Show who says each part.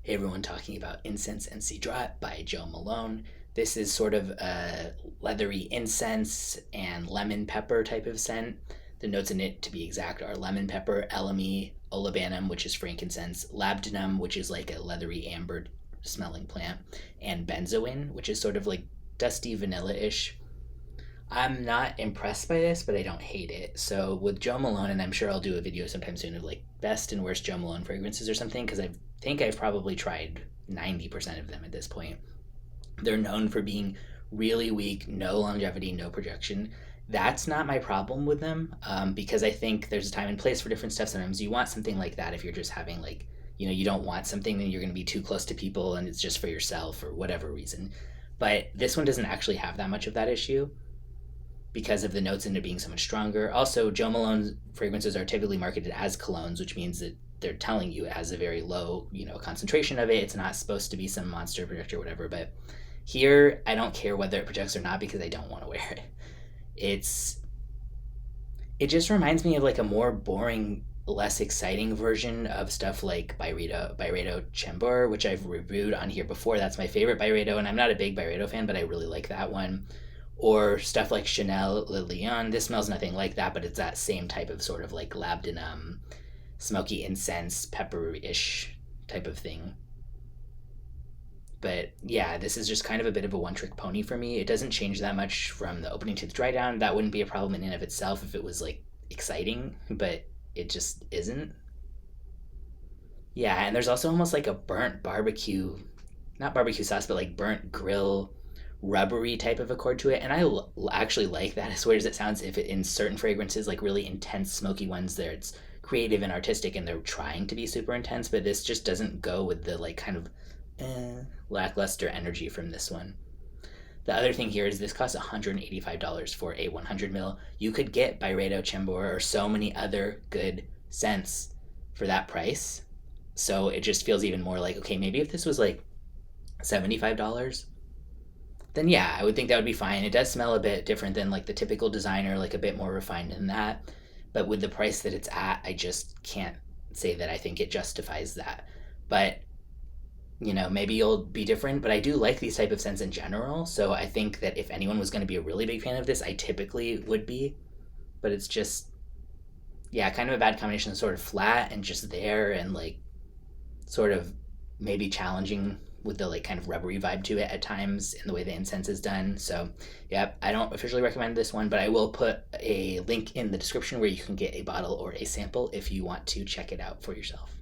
Speaker 1: Hey everyone, talking about Incense and Cedrat by Joe Malone. This is sort of a leathery incense and lemon pepper type of scent. The notes in it, to be exact, are lemon pepper, elemi, olibanum, which is frankincense, labdanum, which is like a leathery amber smelling plant, and benzoin, which is sort of like dusty vanilla ish. I'm not impressed by this, but I don't hate it. So with Joe Malone, and I'm sure I'll do a video sometime soon of like best and worst Joe Malone fragrances or something, because I think I've probably tried 90% of them at this point. They're known for being really weak, no longevity, no projection. That's not my problem with them, because I think there's a time and place for different stuff. Sometimes you want something like that if you're just having like, you don't want something that you're going to be too close to people and it's just for yourself or whatever reason. But this one doesn't actually have that much of that issue because of the notes in it being so much stronger. Also, Joe Malone's fragrances are typically marketed as colognes, which means that they're telling you it has a very low, concentration of it. It's not supposed to be some monster projector or whatever. But here, I don't care whether it projects or not because I don't want to wear it. It just reminds me of like a more boring, less exciting version of stuff like Byredo Chambord, which I've reviewed on here before. That's my favorite Byredo, and I'm not a big Byredo fan, but I really like that one. Or stuff like Chanel Le Lion. This smells nothing like that, but it's that same type of sort of like labdanum, smoky incense, pepper-ish type of thing. But yeah, this is just kind of a bit of a one-trick pony for me. It doesn't change that much from the opening to the dry down. That wouldn't be a problem in and of itself if it was like exciting, but it just isn't. Yeah, and there's also almost like a burnt barbecue, not barbecue sauce, but like burnt grill rubbery type of accord to it, and actually like that, as weird as it sounds. If it in certain fragrances, like really intense smoky ones, there it's creative and artistic and they're trying to be super intense, but this just doesn't go with the like kind of lackluster energy from this one. The other thing here is this costs $185 for a 100 mil. You could get Byredo Chambord or so many other good scents for that price, so it just feels even more like, okay, maybe if this was like $75, then yeah, I would think that would be fine. It does smell a bit different than like the typical designer, like a bit more refined than that. But with the price that it's at, I just can't say that I think it justifies that. But maybe you'll be different, but I do like these type of scents in general. So I think that if anyone was going to be a really big fan of this, I typically would be. But it's just, yeah, kind of a bad combination of sort of flat and just there and like sort of maybe challenging with the like kind of rubbery vibe to it at times in the way the incense is done. So yeah, I don't officially recommend this one, but I will put a link in the description where you can get a bottle or a sample if you want to check it out for yourself.